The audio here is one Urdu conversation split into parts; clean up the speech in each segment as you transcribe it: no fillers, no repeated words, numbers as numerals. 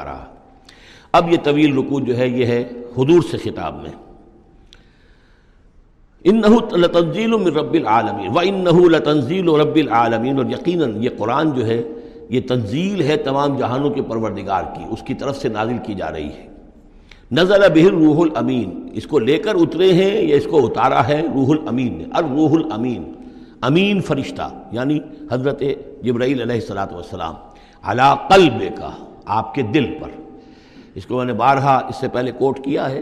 رہا۔ اب یہ طویل رکوع جو ہے یہ ہے حضور سے خطاب میں، انہ لتنزیل من رب العالمین وانہ لتنزیل رب العالمین، اور یقیناً یہ قرآن جو ہے یہ تنزیل ہے تمام جہانوں کے پروردگار کی، اس کی طرف سے نازل کی جا رہی ہے۔ نزل بہ الروح الامین، اس کو لے کر اترے ہیں یا اس کو اتارا ہے روح الامین نے، الروح الامین، امین فرشتہ یعنی حضرت جبرائیل علیہ الصلوۃ والسلام، علی قلبک، آپ کے دل پر۔ اس کو میں نے بارہا اس سے پہلے کوٹ کیا ہے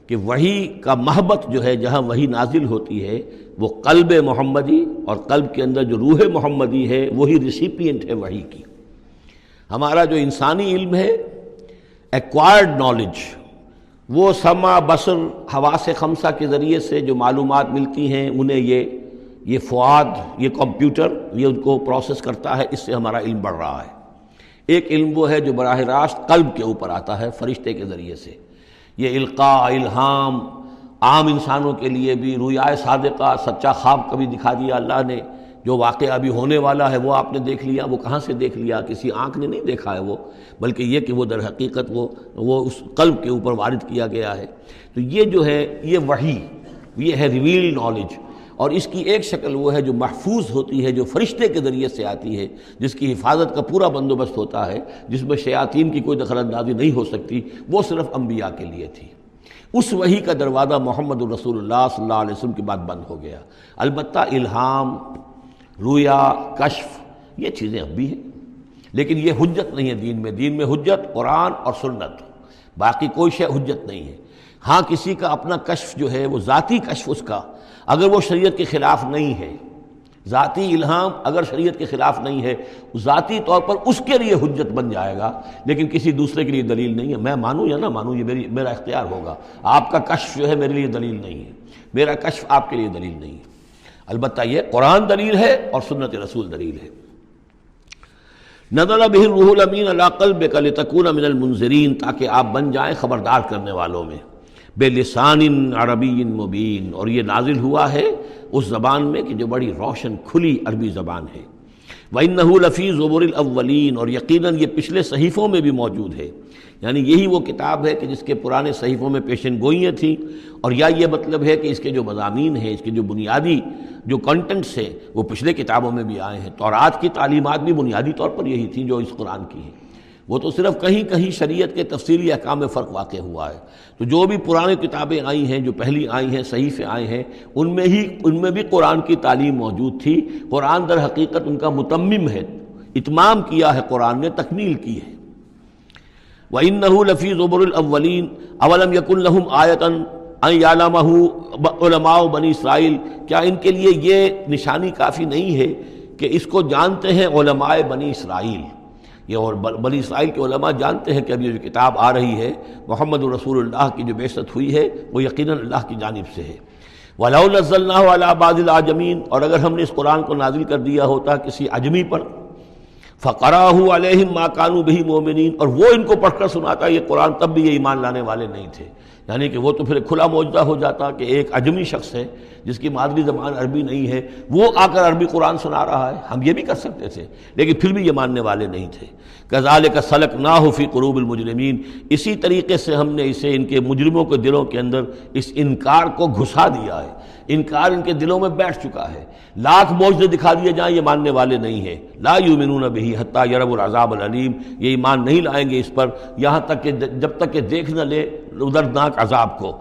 کہ وحی کا محبت جو ہے جہاں وحی نازل ہوتی ہے وہ قلب محمدی، اور قلب کے اندر جو روح محمدی ہے وہی ریسیپینٹ ہے وحی کی۔ ہمارا جو انسانی علم ہے ایکوائرڈ نالج، وہ سمع بصر حواس خمسہ کے ذریعے سے جو معلومات ملتی ہیں انہیں یہ فؤاد، یہ کمپیوٹر یہ ان کو پروسیس کرتا ہے، اس سے ہمارا علم بڑھ رہا ہے۔ ایک علم وہ ہے جو براہ راست قلب کے اوپر آتا ہے فرشتے کے ذریعے سے، یہ القاء، الہام، عام انسانوں کے لیے بھی رویائے صادقہ، سچا خواب کبھی دکھا دیا اللہ نے، جو واقعہ ابھی ہونے والا ہے وہ آپ نے دیکھ لیا، وہ کہاں سے دیکھ لیا؟ کسی آنکھ نے نہیں دیکھا ہے وہ، بلکہ یہ کہ وہ در حقیقت وہ اس قلب کے اوپر وارد کیا گیا ہے۔ تو یہ جو ہے یہ وحی، یہ ہے ریویل نالج، اور اس کی ایک شکل وہ ہے جو محفوظ ہوتی ہے، جو فرشتے کے ذریعے سے آتی ہے، جس کی حفاظت کا پورا بندوبست ہوتا ہے، جس میں شیاطین کی کوئی دخل اندازی نہیں ہو سکتی، وہ صرف انبیاء کے لیے تھی۔ اس وحی کا دروازہ محمد الرسول اللہ صلی اللہ علیہ وسلم کے بعد بند ہو گیا۔ البتہ الہام، رویا، کشف، یہ چیزیں اب بھی ہیں، لیکن یہ حجت نہیں ہے دین میں۔ دین میں حجت قرآن اور سنت، باقی کوئی شے حجت نہیں ہے۔ ہاں کسی کا اپنا کشف جو ہے وہ ذاتی کشف، اس کا اگر وہ شریعت کے خلاف نہیں ہے، ذاتی الہام اگر شریعت کے خلاف نہیں ہے، ذاتی طور پر اس کے لیے حجت بن جائے گا، لیکن کسی دوسرے کے لیے دلیل نہیں ہے۔ میں مانوں یا نہ مانوں یہ میرا اختیار ہوگا، آپ کا کشف جو ہے میرے لیے دلیل نہیں ہے، میرا کشف آپ کے لیے دلیل نہیں ہے۔ البتہ یہ قرآن دلیل ہے اور سنت رسول دلیل ہے۔ نزل بہ الروح الامین علی قلبک لتکون من المنذرین، تاکہ آپ بن جائیں خبردار کرنے والوں میں، بلسان عربی مبین، اور یہ نازل ہوا ہے اس زبان میں کہ جو بڑی روشن کھلی عربی زبان ہے۔ وَإِنَّهُ لَفِي زُبُرِ الْأَوَّلِينَ، اور یقیناً یہ پچھلے صحیفوں میں بھی موجود ہے، یعنی یہی وہ کتاب ہے کہ جس کے پرانے صحیفوں میں پیشن گوئیاں تھیں، اور یا یہ مطلب ہے کہ اس کے جو مضامین ہیں، اس کے جو بنیادی جو کنٹنٹس ہیں وہ پچھلے کتابوں میں بھی آئے ہیں۔ تورات کی تعلیمات بھی بنیادی طور پر یہی تھیں جو اس قرآن کی ہیں، وہ تو صرف کہیں کہیں شریعت کے تفصیلی احکام میں فرق واقع ہوا ہے۔ تو جو بھی پرانی کتابیں آئی ہیں، جو پہلی آئی ہیں، صحیفے آئے ہیں، ان میں بھی قرآن کی تعلیم موجود تھی۔ قرآن در حقیقت ان کا متمم ہے، اتمام کیا ہے قرآن نے، تکمیل کی ہے۔ وَإِنَّهُ لَفِي زُبُرِ الْأَوَّلِينَ أَوَلَمْ يَكُنْ لَهُمْ آيَةً أَنْ يَعْلَمَهُ عُلَمَاءُ بنی اسرائیل، کیا ان کے لیے یہ نشانی کافی نہیں ہے کہ اس کو جانتے ہیں علماء بنی اسرائیل؟ یہ اور بنی اسرائیل کے علماء جانتے ہیں کہ اب یہ جو کتاب آ رہی ہے محمد رسول اللہ کی جو بعثت ہوئی ہے وہ یقیناً اللہ کی جانب سے ہے۔ وَلَوْ نَزَّلْنَاهُ عَلَىٰ بَعْضِ الْأَعْجَمِينَ، اور اگر ہم نے اس قرآن کو نازل کر دیا ہوتا کسی عجمی پر، فَقَرَأَهُ عَلَيْهِمْ مَا كَانُوا بِهِ مُؤْمِنِينَ، اور وہ ان کو پڑھ کر سناتا یہ قرآن، تب بھی یہ ایمان لانے والے نہیں تھے۔ یعنی کہ وہ تو پھر کھلا معجزہ ہو جاتا کہ ایک عجمی شخص ہے جس کی مادری زبان عربی نہیں ہے، وہ آ کر عربی قرآن سنا رہا ہے، ہم یہ بھی کر سکتے تھے، لیکن پھر بھی یہ ماننے والے نہیں تھے۔ کذالک سلکناہ فی قلوب المجرمین، اسی طریقے سے ہم نے اسے ان کے مجرموں کے دلوں کے اندر اس انکار کو گھسا دیا ہے، انکار ان کے دلوں میں بیٹھ چکا ہے۔ لاکھ معجزے دکھا دیے جائیں یہ ماننے والے نہیں ہیں۔ لا یؤمنون بہ حتی یروا العذاب العلیم، یہ ایمان نہیں لائیں گے اس پر یہاں تک کہ جب تک کہ دیکھ نہ لے دردناک عذاب کو۔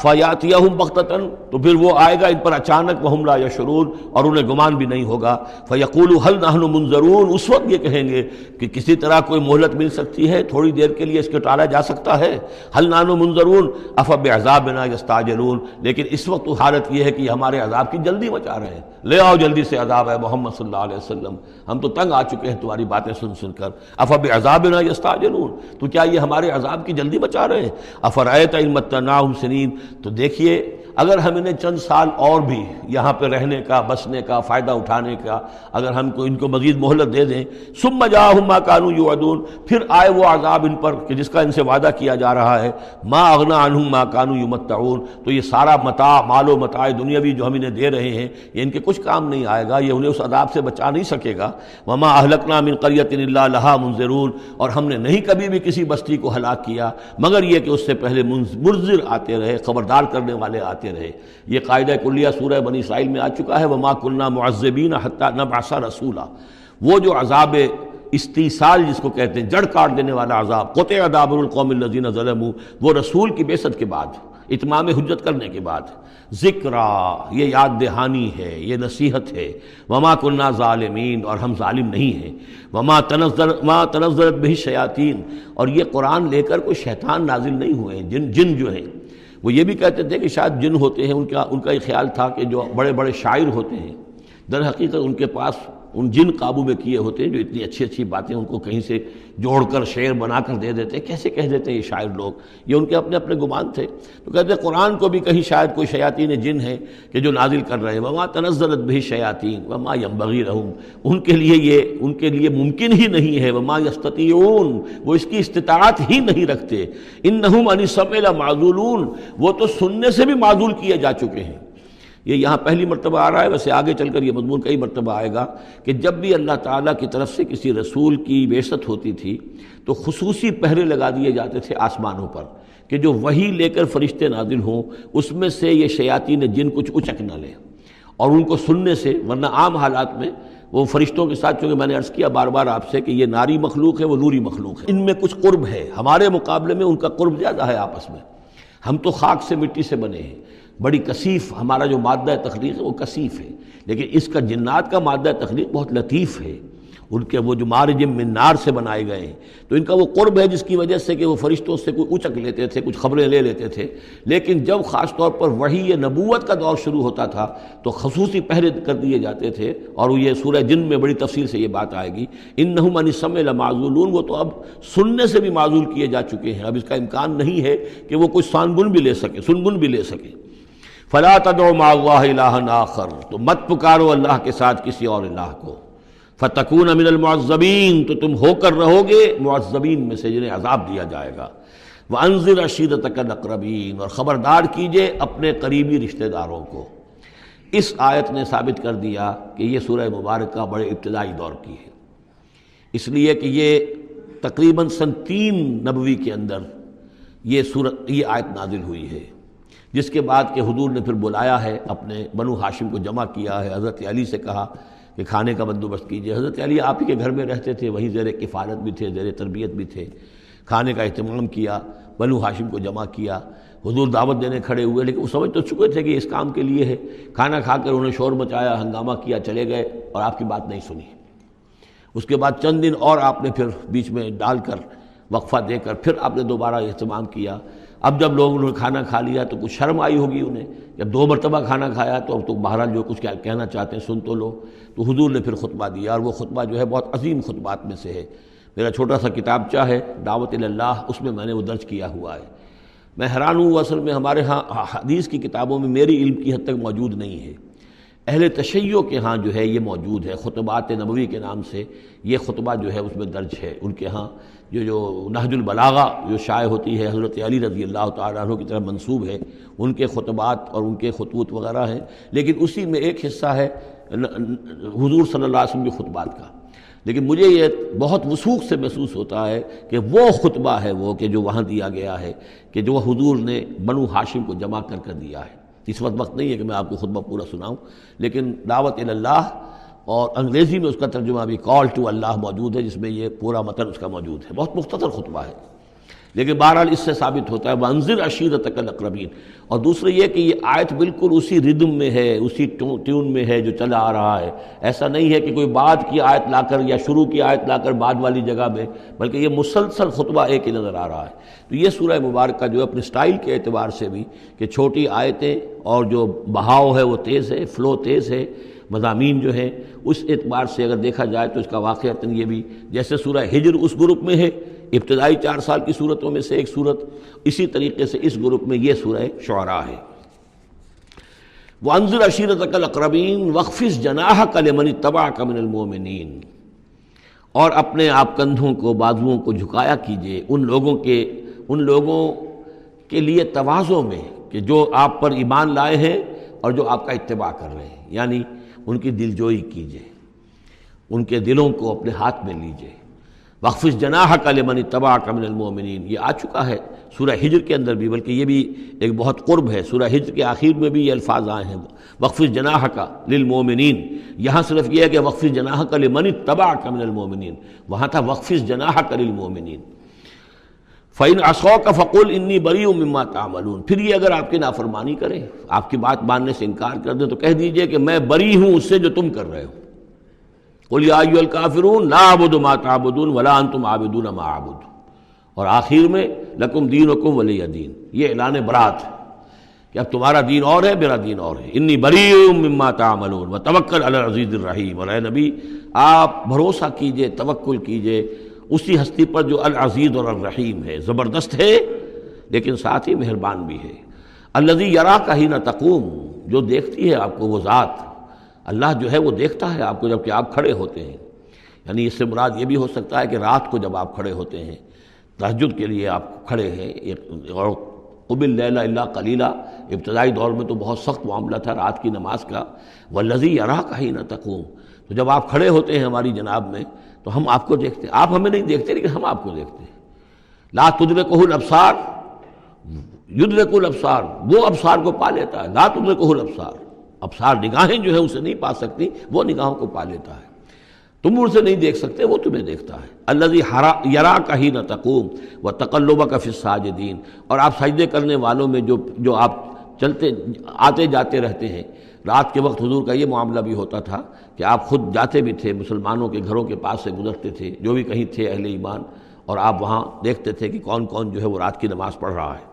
فیاتیہم بغتۃ، تو پھر وہ آئے گا ان پر اچانک، وہم لا یشعرون، اور انہیں گمان بھی نہیں ہوگا۔ فیقولوا هل نحن منظرون، اس وقت یہ کہیں گے کہ کسی طرح کوئی مہلت مل سکتی ہے، تھوڑی دیر کے لیے اس کو ٹالا جا سکتا ہے۔ هل نحن منظرون افبعذابنا یستعجلون، لیکن اس وقت تو حالت یہ ہے کہ یہ ہمارے عذاب کی جلدی مچا رہے ہیں، لے آؤ جلدی سے عذاب ہے محمد صلی اللہ علیہ وسلم، ہم تو تنگ آ چکے ہیں تمہاری باتیں سن سن کر۔ افبعذابنا یستعجلون، تو کیا یہ ہمارے عذاب کی جلدی مچا رہے ہیں؟ افرأیت ان متعناہم سنین، تو دیکھیے اگر ہم انہیں چند سال اور بھی یہاں پہ رہنے کا، بسنے کا، فائدہ اٹھانے کا اگر ہم کو ان کو مزید مہلت دے دیں، ثم جاءہم ما کانوا یوعدون، پھر آئے وہ عذاب ان پر کہ جس کا ان سے وعدہ کیا جا رہا ہے، ما اغنی عنہم ما کانوا یمتعون، تو یہ سارا متاع، مال و متاع دنیاوی جو ہم انہیں دے رہے ہیں یہ ان کے کچھ کام نہیں آئے گا، یہ انہیں اس عذاب سے بچا نہیں سکے گا۔ وما اہلکنا من قریۃ الا لہا منذرون، اور ہم نے نہیں کبھی بھی کسی بستی کو ہلاک کیا مگر یہ کہ اس سے پہلے منذر آتے رہے، خبردار کرنے والے آتے رہے۔ یہ قاعدہ کلیہ سورہ بنی اسرائیل میں آ چکا ہے، وما كنا معذبین حتی نبعث رسولا۔ وہ جو عذاب استیصال جس کو کہتے ہیں، جڑ کاٹ دینے والا عذاب، قطع دابر القوم الذین ظلموا، وہ رسول کی بعثت کے بعد، اتمام حجت کرنے کے بعد، ذکرا، یہ یاد دہانی ہے، یہ نصیحت ہے، وما كنا ظالمین، اور ہم ظالم نہیں ہیں، وما تنزلت به الشیاطین، اور یہ قرآن لے کر کوئی شیطان نازل نہیں ہوئے ہیں، جن جو ہیں وہ یہ بھی کہتے تھے کہ شاید جن ہوتے ہیں، ان کا یہ خیال تھا کہ جو بڑے بڑے شاعر ہوتے ہیں در حقیقت ان کے پاس ان جن قابو میں کیے ہوتے ہیں جو اتنی اچھی اچھی باتیں ان کو کہیں سے جوڑ کر شعر بنا کر دے دیتے ہیں۔ کیسے کہہ دیتے ہیں یہ شاعر لوگ، یہ ان کے اپنے اپنے گمان تھے۔ تو کہتے ہیں قرآن کو بھی کہیں شاید کوئی شیاطین جن ہیں کہ جو نازل کر رہے ہیں، وما تنزلت به الشیاطین وما ينبغي لهم، ان کے لیے ممکن ہی نہیں ہے، وما يستطيعون، وہ اس کی استطاعت ہی نہیں رکھتے، انہم عن السمع لمعزولون، وہ تو سننے سے بھی معزول کیے جا چکے ہیں۔ یہ یہاں پہلی مرتبہ آ رہا ہے، ویسے آگے چل کر یہ مضمون کئی مرتبہ آئے گا کہ جب بھی اللہ تعالیٰ کی طرف سے کسی رسول کی بعثت ہوتی تھی تو خصوصی پہرے لگا دیے جاتے تھے آسمانوں پر کہ جو وحی لے کر فرشتے نازل ہوں اس میں سے یہ شیاطین جن کچھ اچک نہ لیں اور ان کو سننے سے، ورنہ عام حالات میں وہ فرشتوں کے ساتھ، چونکہ میں نے عرض کیا بار بار آپ سے کہ یہ ناری مخلوق ہے، وہ نوری مخلوق ہے، ان میں کچھ قرب ہے، ہمارے مقابلے میں ان کا قرب زیادہ ہے آپس میں۔ ہم تو خاک سے مٹی سے بنے ہیں، بڑی کثیف ہمارا جو مادہ تخلیق ہے وہ کثیف ہے، لیکن اس کا جنات کا مادہ تخلیق بہت لطیف ہے، ان کے وہ جو مارج من نار سے بنائے گئے ہیں، تو ان کا وہ قرب ہے جس کی وجہ سے کہ وہ فرشتوں سے کوئی اچک لیتے تھے، کچھ خبریں لے لیتے تھے۔ لیکن جب خاص طور پر وحی نبوت کا دور شروع ہوتا تھا تو خصوصی پہرے کر دیے جاتے تھے، اور یہ سورہ جن میں بڑی تفصیل سے یہ بات آئے گی، انہم عن السمع لمعزولون، وہ تو اب سننے سے بھی معزول کیے جا چکے ہیں، اب اس کا امکان نہیں ہے کہ وہ کوئی سنگن بھی لے سکے۔ فلا تدعوا مع اللہ الہا آخر، تو مت پکارو اللہ کے ساتھ کسی اور الہ کو، فتکون من المعذبین، تو تم ہو کر رہو گے معذبین میں سے جنہیں عذاب دیا جائے گا۔ وانذر عشیرتک الاقربین، اور خبردار کیجئے اپنے قریبی رشتہ داروں کو۔ اس آیت نے ثابت کر دیا کہ یہ سورہ مبارکہ بڑے ابتدائی دور کی ہے، اس لیے کہ یہ تقریباً سن 3 نبوی کے اندر یہ آیت نازل ہوئی ہے، جس کے بعد کہ حضور نے پھر بلایا ہے، اپنے بنو ہاشم کو جمع کیا ہے، حضرت علی سے کہا کہ کھانے کا بندوبست کیجئے۔ حضرت علی آپ ہی کے گھر میں رہتے تھے، وہیں زیر کفالت بھی تھے، زیر تربیت بھی تھے، کھانے کا اہتمام کیا، بنو ہاشم کو جمع کیا، حضور دعوت دینے کھڑے ہوئے، لیکن وہ سمجھ تو چکے تھے کہ اس کام کے لیے ہے۔ کھانا کھا کر انہوں نے شور مچایا، ہنگامہ کیا، چلے گئے اور آپ کی بات نہیں سنی۔ اس کے بعد چند دن اور آپ نے پھر بیچ میں ڈال کر وقفہ دے کر پھر آپ نے دوبارہ اہتمام کیا۔ اب جب لوگوں نے کھانا کھا لیا تو کچھ شرم آئی ہوگی انہیں، جب 2 مرتبہ کھانا کھایا تو اب تو بہرحال جو کچھ کہنا چاہتے ہیں سن تو لو۔ تو حضور نے پھر خطبہ دیا، اور وہ خطبہ جو ہے بہت عظیم خطبات میں سے ہے۔ میرا چھوٹا سا کتابچہ ہے دعوت اللہ، اس میں نے وہ درج کیا ہوا ہے۔ میں حیران ہوں، اصل میں ہمارے ہاں حدیث کی کتابوں میں میری علم کی حد تک موجود نہیں ہے، اہل تشیع کے ہاں جو ہے یہ موجود ہے، خطبات نبوی کے نام سے یہ خطبہ جو ہے اس میں درج ہے۔ ان کے ہاں جو نہج البلاغہ جو شائع ہوتی ہے، حضرت علی رضی اللہ تعالیٰ عنہ کی طرف منسوب ہے، ان کے خطبات اور ان کے خطوط وغیرہ ہیں، لیکن اسی میں ایک حصہ ہے حضور صلی اللہ علیہ وسلم کے خطبات کا۔ لیکن مجھے یہ بہت وثوق سے محسوس ہوتا ہے کہ وہ خطبہ ہے وہ کہ جو وہاں دیا گیا ہے، کہ جو حضور نے بنو ہاشم کو جمع کر دیا ہے۔ اس وقت نہیں ہے کہ میں آپ کو خطبہ پورا سناؤں، لیکن دعوت اللہ اور انگریزی میں اس کا ترجمہ بھی کال ٹو اللہ موجود ہے، جس میں یہ پورا متن اس کا موجود ہے۔ بہت مختصر خطبہ ہے، لیکن بہرحال اس سے ثابت ہوتا ہے وانذر عشیرتک الاقربین۔ اور دوسرا یہ کہ یہ آیت بالکل اسی ردم میں ہے، اسی ٹیون میں ہے جو چلا آ رہا ہے۔ ایسا نہیں ہے کہ کوئی بعد کی آیت لا کر یا شروع کی آیت لا کر بعد والی جگہ میں، بلکہ یہ مسلسل خطبہ ایک ہی نظر آ رہا ہے۔ تو یہ سورہ مبارکہ جو اپنے سٹائل کے اعتبار سے بھی کہ چھوٹی آیتیں اور جو بہاؤ ہے وہ تیز ہے، فلو تیز ہے، مضامین جو ہیں اس اعتبار سے اگر دیکھا جائے تو اس کا واقعتاً یہ بھی جیسے سورہ ہجر اس گروپ میں ہے، ابتدائی 4 سال کی صورتوں میں سے ایک صورت، اسی طریقے سے اس گروپ میں یہ سورہ شعراء ہے۔ وانذر عشیرتک الاقربین واخفض جناحک لمن اتبعک من المؤمنین، اور اپنے آپ کندھوں کو، بازوؤں کو جھکایا کیجیے ان لوگوں کے لیے تواضع میں کہ جو آپ پر ایمان لائے ہیں اور جو آپ کا اتباع کر رہے ہیں، یعنی ان کی دلجوئی کیجیے، ان کے دلوں کو اپنے ہاتھ میں لیجیے۔ واخفض جناحک لمن اتبعک من المؤمنین، یہ آ چکا ہے سورہ ہجر کے اندر بھی، بلکہ یہ بھی ایک بہت قرب ہے، سورہ ہجر کے آخر میں بھی یہ الفاظ آئے ہیں، واخفض جناحک للمؤمنین۔ یہاں صرف یہ ہے کہ واخفض جناحک لمن اتبعک من المؤمنین، وہاں تھا واخفض جناحک للمؤمنین۔ فَإِنْ عَصَوْكَ فَقُلْ إِنِّي بَرِيءٌ مِّمَّا تَعْمَلُونَ، پھر یہ اگر آپ کی نافرمانی کریں، آپ کی بات ماننے سے انکار کر دیں، تو کہہ دیجئے کہ میں بری ہوں اس سے جو تم کر رہے ہو۔ قُلْ يَا أَيُّهَا الْكَافِرُونَ لَا أَعْبُدُ مَا تَعْبُدُونَ وَلَا أَنْتُمْ عَابِدُونَ مَا أَعْبُدُ، اور آخر میں لَكُمْ دِينُكُمْ وَلِيَّ دِينِ، یہ اعلان برات ہے کہ اب تمہارا دین اور ہے، میرا دین اور ہے۔ انی بریء مما تعملون وتوکل علی العزیز الرحیم، اور اے نبی آپ بھروسہ کیجئے، توکل کیجئے اسی ہستی پر جو العزیز اور الرحیم ہے، زبردست ہے لیکن ساتھ ہی مہربان بھی ہے۔ الذی یراک حین تقوم، جو دیکھتی ہے آپ کو وہ ذات، اللہ جو ہے وہ دیکھتا ہے آپ کو جب کہ آپ کھڑے ہوتے ہیں، یعنی اس سے مراد یہ بھی ہو سکتا ہے کہ رات کو جب آپ کھڑے ہوتے ہیں، تہجد کے لیے آپ کھڑے ہیں، اور قم اللیل الا قلیلا، ابتدائی دور میں تو بہت سخت معاملہ تھا رات کی نماز کا۔ والذی یراک حین تقوم، تو جب آپ کھڑے ہوتے ہیں ہماری جناب میں تو ہم آپ کو دیکھتے ہیں، آپ ہمیں نہیں دیکھتے لیکن ہم آپ کو دیکھتے ہیں۔ لا تدرکہ الابصار یدرک الابصار، وہ ابصار کو پا لیتا ہے، لا تدرکہ الابصار، ابصار نگاہیں جو ہیں اسے نہیں پا سکتی، وہ نگاہوں کو پا لیتا ہے۔ تم اسے نہیں دیکھ سکتے، وہ تمہیں دیکھتا ہے۔ الذی یراک حین تقوم وتقلبک فی الساجدین، اور آپ سجدے کرنے والوں میں جو آپ چلتے آتے جاتے رہتے ہیں۔ رات کے وقت حضور کا یہ معاملہ بھی ہوتا تھا کہ آپ خود جاتے بھی تھے، مسلمانوں کے گھروں کے پاس سے گزرتے تھے، جو بھی کہیں تھے اہل ایمان، اور آپ وہاں دیکھتے تھے کہ کون کون جو ہے وہ رات کی نماز پڑھ رہا ہے۔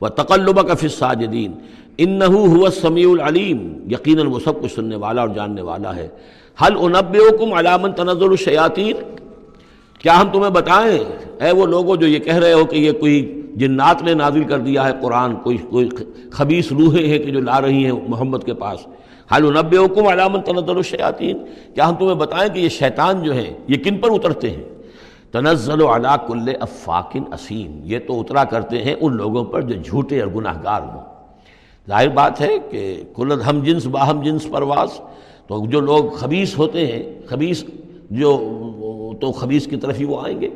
وتقلبک فی الساجدین انہ هو السمیع العلیم، یقیناً وہ سب کچھ سننے والا اور جاننے والا ہے۔ هل انبئکم علی من تنزل الشیاطین، کیا ہم تمہیں بتائیں اے وہ لوگوں جو یہ کہہ رہے ہو کہ یہ کوئی جنات نے نازل کر دیا ہے قرآن، کوئی خبیث روحیں ہیں کہ جو لا رہی ہیں محمد کے پاس۔ هل انبئکم علی من تنزل الشیاطین، کیا ہم تمہیں بتائیں کہ یہ شیطان جو ہیں یہ کن پر اترتے ہیں؟ تنزل علی کل افاک اثیم، یہ تو اترا کرتے ہیں ان لوگوں پر جو جھوٹے اور گناہ گار ہوں۔ ظاہر بات ہے کہ کل ہم جنس باہم جنس پرواز، تو جو لوگ خبیث ہوتے ہیں، خبیث جو تو خبیث کی طرف ہی وہ آئیں گے۔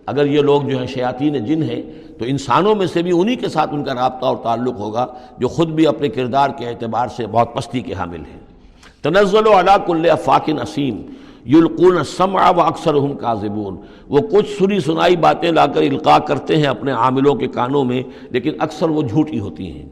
اگر یہ لوگ جو ہیں شیاطین جن ہیں تو انسانوں میں سے بھی انہی کے ساتھ ان کا رابطہ اور تعلق ہوگا جو خود بھی اپنے کردار کے اعتبار سے بہت پستی کے حامل ہیں۔ تنزل علی کل افاک اثیم یلقون السمع واکثرهم کاذبون، وہ کچھ سنی سنائی باتیں لا کر القاء کرتے ہیں اپنے عاملوں کے کانوں میں، لیکن اکثر وہ جھوٹی ہوتی ہیں۔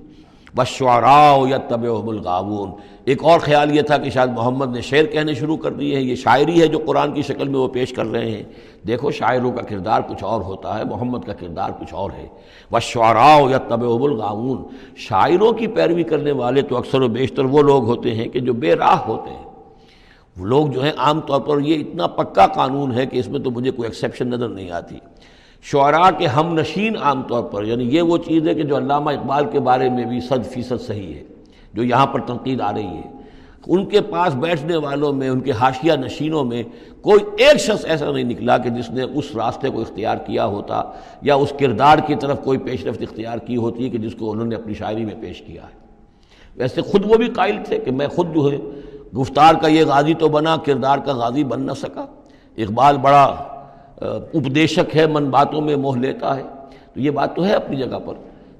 والشعراء یتبعهم الغاوون، ایک اور خیال یہ تھا کہ شاید محمد نے شعر کہنے شروع کر دیے ہیں، یہ شاعری ہے جو قرآن کی شکل میں وہ پیش کر رہے ہیں۔ دیکھو شاعروں کا کردار کچھ اور ہوتا ہے، محمد کا کردار کچھ اور ہے۔ والشعراء یتبعهم الغاوون، شاعروں کی پیروی کرنے والے تو اکثر و بیشتر وہ لوگ ہوتے ہیں کہ جو بے راہ ہوتے ہیں۔ وہ لوگ جو ہیں عام طور پر، یہ اتنا پکا قانون ہے کہ اس میں تو مجھے کوئی ایکسیپشن نظر نہیں آتی، شعراء کے ہم نشین عام طور پر، یعنی یہ وہ چیز ہے کہ جو علامہ اقبال کے بارے میں بھی 100% صحیح ہے، جو یہاں پر تنقید آ رہی ہے، ان کے پاس بیٹھنے والوں میں، ان کے حاشیہ نشینوں میں کوئی ایک شخص ایسا نہیں نکلا کہ جس نے اس راستے کو اختیار کیا ہوتا یا اس کردار کی طرف کوئی پیش رفت اختیار کی ہوتی ہے کہ جس کو انہوں نے اپنی شاعری میں پیش کیا ہے۔ ویسے خود وہ بھی قائل تھے کہ میں خود جو ہے گفتار کا یہ غازی تو بنا، کردار کا غازی بن نہ سکا۔ اقبال بڑا اپدیشک ہے، من باتوں میں موہ لیتا ہے، تو یہ بات تو ہے اپنی جگہ پر،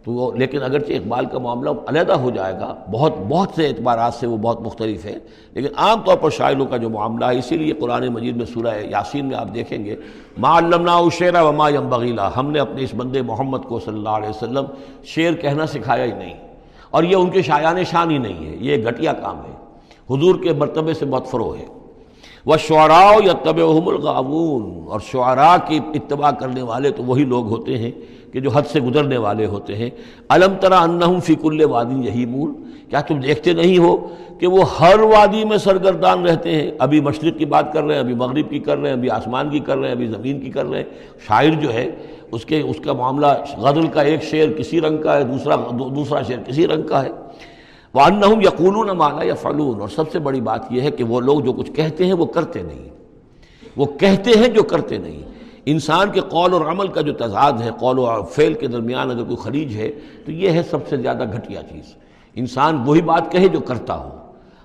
تو وہ لیکن اگرچہ اقبال کا معاملہ علیحدہ ہو جائے گا، بہت سے اعتبارات سے وہ بہت مختلف ہے، لیکن عام طور پر شاعروں کا جو معاملہ ہے، اسی لیے قرآن مجید میں سورہ یاسین میں آپ دیکھیں گے ما علمناہ الشعر وما ينبغی لہ، ہم نے اپنے اس بندے محمد کو صلی اللہ علیہ وسلم شعر کہنا سکھایا ہی نہیں، اور یہ ان کے شایان شان ہی نہیں ہے، یہ گھٹیا کام ہے، حضور کے مرتبے سے بہت فروغ ہے۔ والشعراء یتبعهم الغاوون، اور شعراء کی اتباع کرنے والے تو وہی لوگ ہوتے ہیں کہ جو حد سے گزرنے والے ہوتے ہیں۔ الم تر انہم فی کل واد یہیمون، کیا تم دیکھتے نہیں ہو کہ وہ ہر وادی میں سرگردان رہتے ہیں؟ ابھی مشرق کی بات کر رہے ہیں، ابھی مغرب کی کر رہے ہیں، ابھی آسمان کی کر رہے ہیں، ابھی زمین کی کر رہے ہیں۔ شاعر جو ہے اس کا معاملہ غزل کا ایک شعر کسی رنگ کا ہے، دوسرا شعر کسی رنگ کا ہے۔ وَأَنَّهُمْ يَقُولُونَ مَا لَا يَفْعَلُونَ، اور سب سے بڑی بات یہ ہے کہ وہ لوگ جو کچھ کہتے ہیں وہ کرتے نہیں، وہ کہتے ہیں جو کرتے نہیں۔ انسان کے قول اور عمل کا جو تضاد ہے، قول و فعل کے درمیان اگر کوئی خلیج ہے تو یہ ہے سب سے زیادہ گھٹیا چیز۔ انسان وہی بات کہے جو کرتا ہو،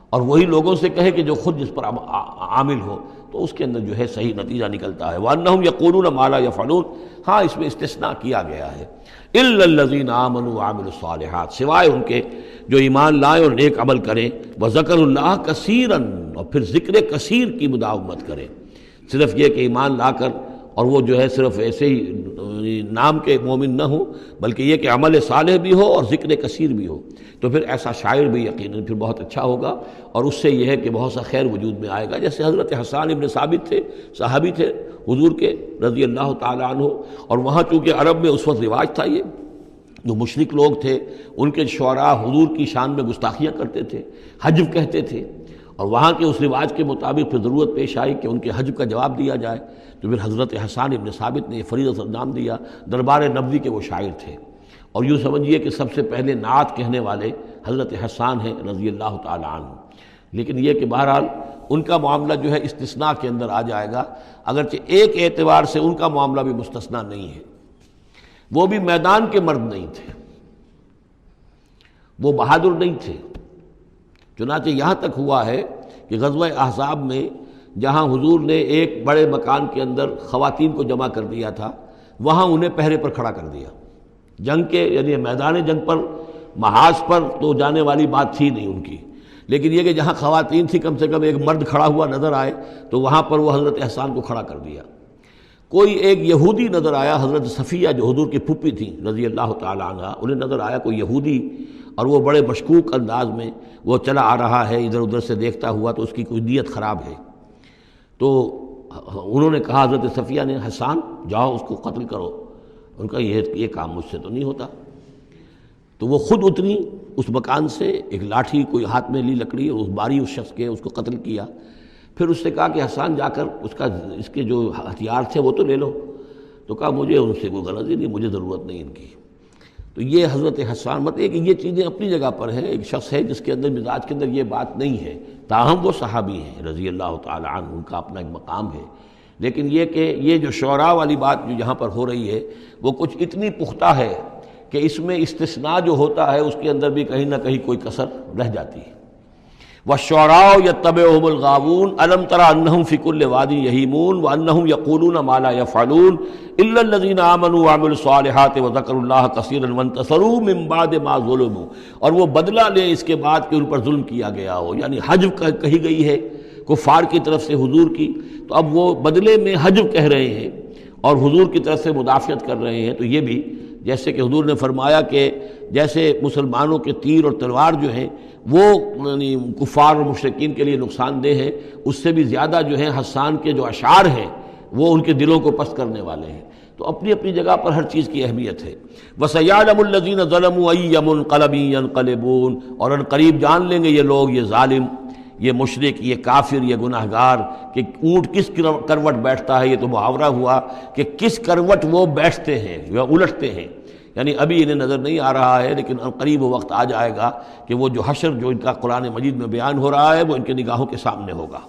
اور وہی لوگوں سے کہے کہ جو خود جس پر عامل ہو، تو اس کے اندر جو ہے صحیح نتیجہ نکلتا ہے۔ وَأَنَّهُمْ يَقُولُونَ مَا لَا يَفْعَلُونَ، ہاں اس میں استثناء کیا گیا ہے، إِلَّا الَّذِينَ آمَنُوا وَعَمِلُوا الصَّالِحَاتِ، سوائے ان کے جو ایمان لائیں اور نیک عمل کریں، وَذَكَرُوا اللَّهَ كَثِيرًا، اور پھر ذکر کثیر کی مداومت کریں۔ صرف یہ کہ ایمان لا کر اور وہ جو ہے صرف ایسے ہی نام کے مومن نہ ہو، بلکہ یہ کہ عمل صالح بھی ہو اور ذکر کثیر بھی ہو، تو پھر ایسا شاعر بھی یقیناً پھر بہت اچھا ہوگا، اور اس سے یہ ہے کہ بہت سا خیر وجود میں آئے گا۔ جیسے حضرت حسان ابن ثابت تھے، صحابی تھے حضور کے رضی اللہ تعالیٰ عنہ، اور وہاں چونکہ عرب میں اس وقت رواج تھا، یہ جو مشرک لوگ تھے ان کے شعراء حضور کی شان میں گستاخیاں کرتے تھے، حجب کہتے تھے، اور وہاں کے اس رواج کے مطابق پھر ضرورت پیش آئی کہ ان کے حجب کا جواب دیا جائے، تو پھر حضرت حسان ابن ثابت نے یہ فریضہ انجام دیا۔ دربار نبوی کے وہ شاعر تھے، اور یوں سمجھیے کہ سب سے پہلے نعت کہنے والے حضرت حسان ہیں رضی اللہ تعالی عنہ۔ لیکن یہ کہ بہرحال ان کا معاملہ جو ہے استثناء کے اندر آ جائے گا، اگرچہ ایک اعتبار سے ان کا معاملہ بھی مستثنیٰ نہیں ہے، وہ بھی میدان کے مرد نہیں تھے، وہ بہادر نہیں تھے۔ چنانچہ یہاں تک ہوا ہے کہ غزوہ احزاب میں جہاں حضور نے ایک بڑے مکان کے اندر خواتین کو جمع کر دیا تھا، وہاں انہیں پہرے پر کھڑا کر دیا۔ جنگ کے یعنی میدان جنگ پر محاذ پر تو جانے والی بات تھی نہیں ان کی، لیکن یہ کہ جہاں خواتین تھی کم سے کم ایک مرد کھڑا ہوا نظر آئے تو وہاں پر وہ حضرت احسان کو کھڑا کر دیا۔ کوئی ایک یہودی نظر آیا، حضرت صفیہ جو حضور کی پھوپھی تھیں رضی اللہ تعالی عنہ، انہیں نظر آیا کوئی یہودی، اور وہ بڑے مشکوک انداز میں وہ چلا آ رہا ہے ادھر ادھر سے دیکھتا ہوا، تو اس کی کوئی نیت خراب ہے۔ تو انہوں نے کہا حضرت صفیہ نے، حسان جاؤ اس کو قتل کرو۔ ان کا یہ کام مجھ سے تو نہیں ہوتا۔ تو وہ خود اتری اس مکان سے، ایک لاٹھی کوئی ہاتھ میں لی لکڑی، اور اس باری اس شخص کے، اس کو قتل کیا۔ پھر اس سے کہا کہ حسان جا کر اس کے جو ہتھیار تھے وہ تو لے لو۔ تو کہا مجھے ان سے کوئی غرض ہی نہیں، مجھے ضرورت نہیں ان کی۔ تو یہ حضرت حسان مطلب کہ یہ چیزیں اپنی جگہ پر ہیں، ایک شخص ہے جس کے اندر مزاج کے اندر یہ بات نہیں ہے، تاہم وہ صحابی ہیں رضی اللہ تعالی عنہ، ان کا اپنا ایک مقام ہے۔ لیکن یہ کہ یہ جو شعراء والی بات جو یہاں پر ہو رہی ہے وہ کچھ اتنی پختہ ہے کہ اس میں استثناء جو ہوتا ہے اس کے اندر بھی کہیں نہ کہیں کوئی کسر رہ جاتی ہے۔ وَالشُّعَرَاءُ يَتَّبِعُهُمُ الْغَاوُونَ أَلَمْ تَرَ أَنَّهُمْ فِي كُلِّ وَادٍ يَهِيمُونَ وَأَنَّهُمْ يَقُولُونَ مَا لَا يَفْعَلُونَ إِلَّا الَّذِينَ آمَنُوا وَعَمِلُوا الصَّالِحَاتِ وَذَكَرُوا اللَّهَ كَثِيرًا وَانتَصَرُوا مِن بَعْدِ مَا ظُلِمُوا، اور وہ بدلہ لیں اس کے بعد کہ ان پر ظلم کیا گیا ہو، یعنی حجب کہی گئی ہے کفار کی طرف سے حضور کی، تو اب وہ بدلے میں حجب کہہ رہے ہیں اور حضور کی طرف سے مدافعت کر رہے ہیں۔ تو یہ بھی جیسے کہ حضور نے فرمایا کہ جیسے مسلمانوں کے تیر اور تلوار جو ہیں وہ یعنی کفار اور مشرکین کے لیے نقصان دہ ہیں، اس سے بھی زیادہ جو ہیں حسان کے جو اشعار ہیں وہ ان کے دلوں کو پست کرنے والے ہیں۔ تو اپنی اپنی جگہ پر ہر چیز کی اہمیت ہے۔ وَسَيَعْلَمُ الَّذِينَ ظَلَمُوا أَيَّ مُنقَلَبٍ يَنقَلِبُونَ، اور ان قریب جان لیں گے یہ لوگ، یہ ظالم، یہ مشرک، یہ کافر، یہ گناہگار کہ اونٹ کس کروٹ بیٹھتا ہے۔ یہ تو محاورہ ہوا کہ کس کروٹ وہ بیٹھتے ہیں یا الٹتے ہیں، یعنی ابھی انہیں نظر نہیں آ رہا ہے، لیکن قریب وہ وقت آ جائے گا کہ وہ جو حشر جو ان کا قرآن مجید میں بیان ہو رہا ہے وہ ان کے نگاہوں کے سامنے ہوگا۔